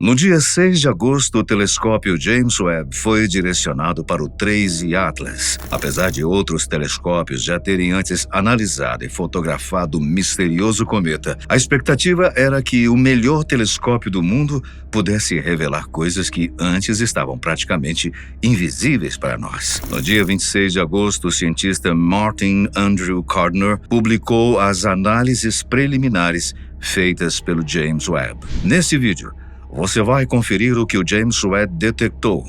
No dia 6 de agosto, o telescópio James Webb foi direcionado para o 3I Atlas. Apesar de outros telescópios já terem antes analisado e fotografado o misterioso cometa, a expectativa era que o melhor telescópio do mundo pudesse revelar coisas que antes estavam praticamente invisíveis para nós. No dia 26 de agosto, o cientista Martin Andrew Gardner publicou as análises preliminares feitas pelo James Webb. Nesse vídeo, você vai conferir o que o James Webb detectou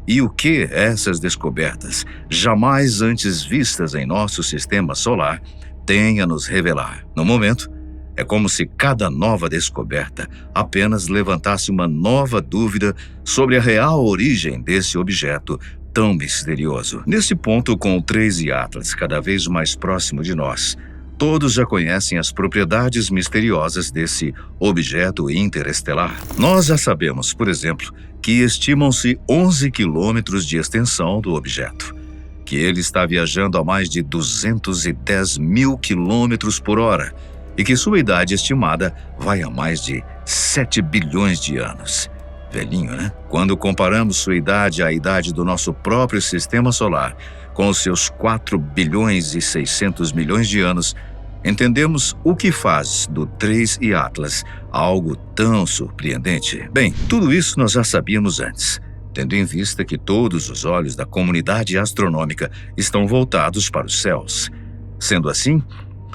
e o que essas descobertas, jamais antes vistas em nosso sistema solar, têm a nos revelar. No momento, é como se cada nova descoberta apenas levantasse uma nova dúvida sobre a real origem desse objeto tão misterioso. Nesse ponto, com o 3I Atlas cada vez mais próximo de nós, todos já conhecem as propriedades misteriosas desse objeto interestelar. Nós já sabemos, por exemplo, que estimam-se 11 quilômetros de extensão do objeto, que ele está viajando a mais de 210 mil quilômetros por hora e que sua idade estimada vai a mais de 7 bilhões de anos. Velhinho, né? Quando comparamos sua idade à idade do nosso próprio sistema solar, com os seus 4 bilhões e 600 milhões de anos, entendemos o que faz do 3I Atlas algo tão surpreendente. Bem, tudo isso nós já sabíamos antes, tendo em vista que todos os olhos da comunidade astronômica estão voltados para os céus. Sendo assim,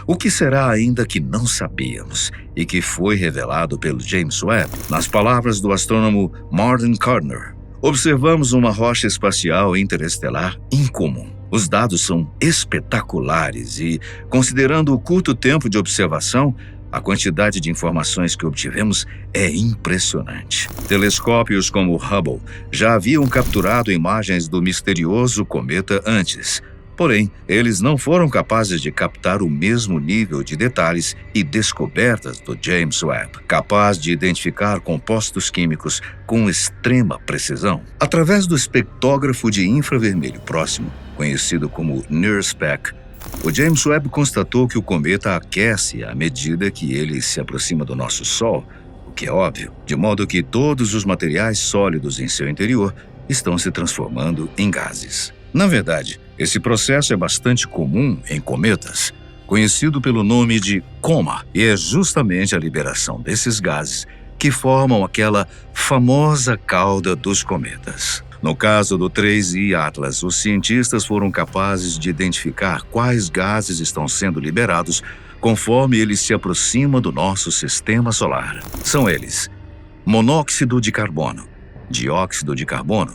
o que será ainda que não sabíamos e que foi revelado pelo James Webb? Nas palavras do astrônomo Martin Gardner, observamos uma rocha espacial interestelar incomum. Os dados são espetaculares e, considerando o curto tempo de observação, a quantidade de informações que obtivemos é impressionante. Telescópios como o Hubble já haviam capturado imagens do misterioso cometa antes. Porém, eles não foram capazes de captar o mesmo nível de detalhes e descobertas do James Webb, capaz de identificar compostos químicos com extrema precisão. Através do espectrógrafo de infravermelho próximo, conhecido como NIRSPEC, o James Webb constatou que o cometa aquece à medida que ele se aproxima do nosso Sol, o que é óbvio, de modo que todos os materiais sólidos em seu interior estão se transformando em gases. Na verdade, esse processo é bastante comum em cometas, conhecido pelo nome de coma, e é justamente a liberação desses gases que formam aquela famosa cauda dos cometas. No caso do 3I Atlas, os cientistas foram capazes de identificar quais gases estão sendo liberados conforme ele se aproxima do nosso sistema solar. São eles: monóxido de carbono, dióxido de carbono,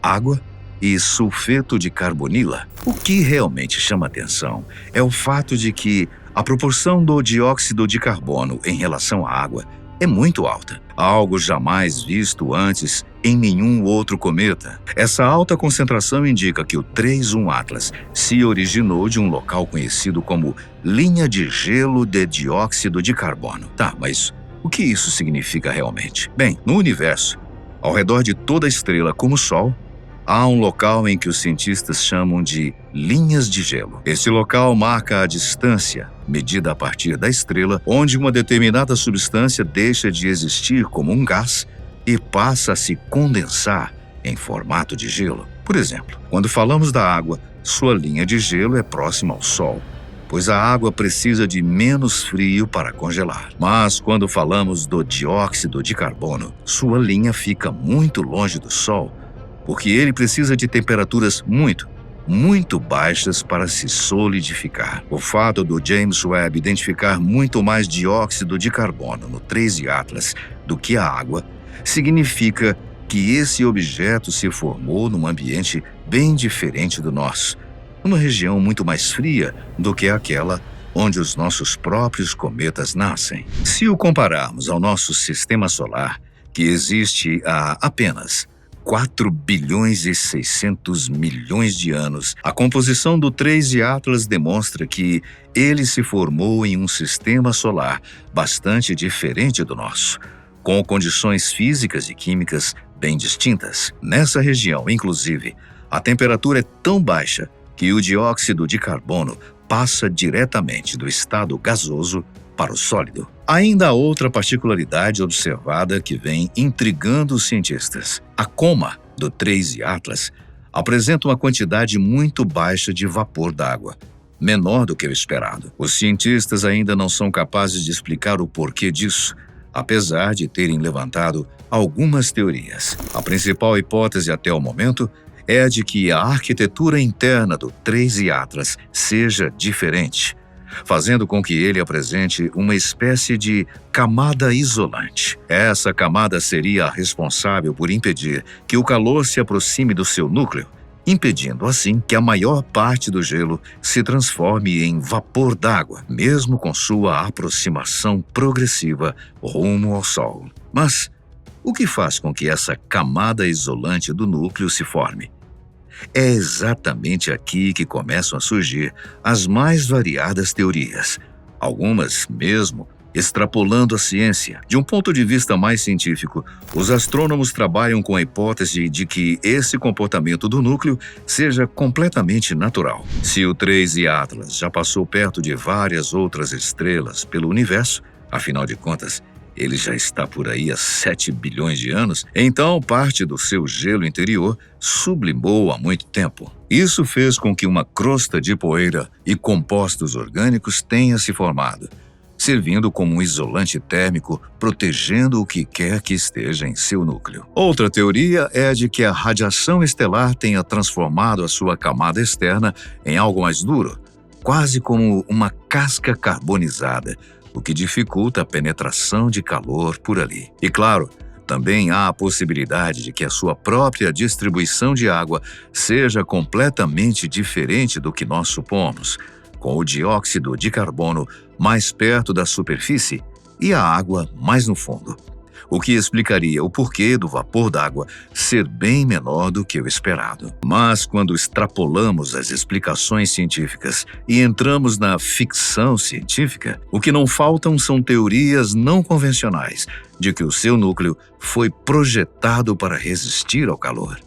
água e sulfeto de carbonila. O que realmente chama atenção é o fato de que a proporção do dióxido de carbono em relação à água é muito alta, algo jamais visto antes em nenhum outro cometa. Essa alta concentração indica que o 3I Atlas se originou de um local conhecido como linha de gelo de dióxido de carbono. Tá, mas o que isso significa realmente? Bem, no universo, ao redor de toda a estrela como o Sol, há um local em que os cientistas chamam de linhas de gelo. Esse local marca a distância, medida a partir da estrela, onde uma determinada substância deixa de existir como um gás e passa a se condensar em formato de gelo. Por exemplo, quando falamos da água, sua linha de gelo é próxima ao Sol, pois a água precisa de menos frio para congelar. Mas quando falamos do dióxido de carbono, sua linha fica muito longe do Sol, porque ele precisa de temperaturas muito baixas para se solidificar. O fato do James Webb identificar muito mais dióxido de carbono no 3I Atlas do que a água significa que esse objeto se formou num ambiente bem diferente do nosso, numa região muito mais fria do que aquela onde os nossos próprios cometas nascem. Se o compararmos ao nosso sistema solar, que existe há apenas 4 bilhões e 600 milhões de anos, a composição do 3I Atlas demonstra que ele se formou em um sistema solar bastante diferente do nosso, com condições físicas e químicas bem distintas. Nessa região, inclusive, a temperatura é tão baixa que o dióxido de carbono passa diretamente do estado gasoso para o sólido. Ainda há outra particularidade observada que vem intrigando os cientistas. A coma do Trace Atlas apresenta uma quantidade muito baixa de vapor d'água, menor do que o esperado. Os cientistas ainda não são capazes de explicar o porquê disso, apesar de terem levantado algumas teorias. A principal hipótese até o momento é a de que a arquitetura interna do Trace Atlas seja diferente, fazendo com que ele apresente uma espécie de camada isolante. Essa camada seria a responsável por impedir que o calor se aproxime do seu núcleo, impedindo assim que a maior parte do gelo se transforme em vapor d'água, mesmo com sua aproximação progressiva rumo ao Sol. Mas o que faz com que essa camada isolante do núcleo se forme? É exatamente aqui que começam a surgir as mais variadas teorias, algumas mesmo extrapolando a ciência. De um ponto de vista mais científico, os astrônomos trabalham com a hipótese de que esse comportamento do núcleo seja completamente natural. Se o Trace Atlas já passou perto de várias outras estrelas pelo universo, afinal de contas, ele já está por aí há 7 bilhões de anos, então parte do seu gelo interior sublimou há muito tempo. Isso fez com que uma crosta de poeira e compostos orgânicos tenha se formado, servindo como um isolante térmico, protegendo o que quer que esteja em seu núcleo. Outra teoria é a de que a radiação estelar tenha transformado a sua camada externa em algo mais duro, quase como uma casca carbonizada, o que dificulta a penetração de calor por ali. E claro, também há a possibilidade de que a sua própria distribuição de água seja completamente diferente do que nós supomos, com o dióxido de carbono mais perto da superfície e a água mais no fundo, o que explicaria o porquê do vapor d'água ser bem menor do que o esperado. Mas quando extrapolamos as explicações científicas e entramos na ficção científica, o que não faltam são teorias não convencionais de que o seu núcleo foi projetado para resistir ao calor,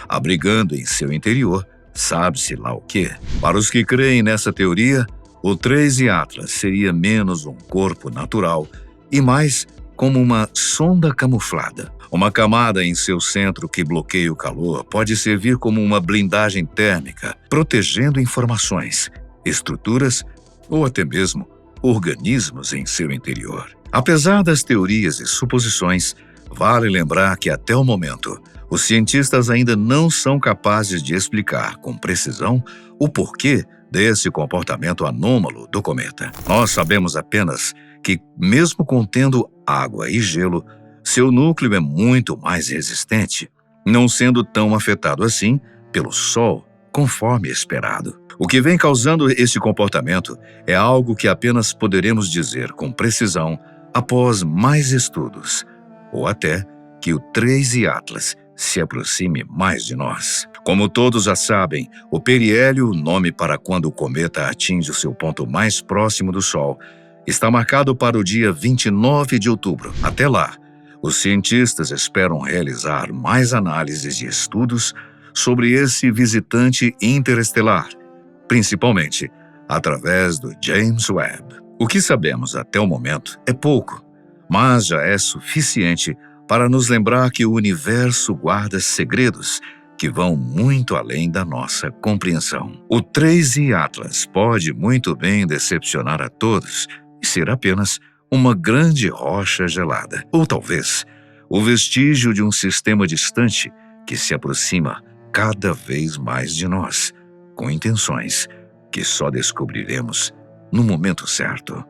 abrigando em seu interior sabe-se lá o quê. Para os que creem nessa teoria, o Trace Atlas seria menos um corpo natural e mais como uma sonda camuflada. Uma camada em seu centro que bloqueia o calor pode servir como uma blindagem térmica, protegendo informações, estruturas ou até mesmo organismos em seu interior. Apesar das teorias e suposições, vale lembrar que até o momento, os cientistas ainda não são capazes de explicar com precisão o porquê desse comportamento anômalo do cometa. Nós sabemos apenas que, mesmo contendo água e gelo, seu núcleo é muito mais resistente, não sendo tão afetado assim pelo Sol, conforme esperado. O que vem causando esse comportamento é algo que apenas poderemos dizer com precisão após mais estudos, ou até que o Trace Atlas se aproxime mais de nós. Como todos já sabem, o periélio, nome para quando o cometa atinge o seu ponto mais próximo do Sol, está marcado para o dia 29 de outubro. Até lá, os cientistas esperam realizar mais análises e estudos sobre esse visitante interestelar, principalmente através do James Webb. O que sabemos até o momento é pouco, mas já é suficiente para nos lembrar que o universo guarda segredos que vão muito além da nossa compreensão. O Trace Atlas pode muito bem decepcionar a todos e ser apenas uma grande rocha gelada, ou talvez o vestígio de um sistema distante que se aproxima cada vez mais de nós, com intenções que só descobriremos no momento certo.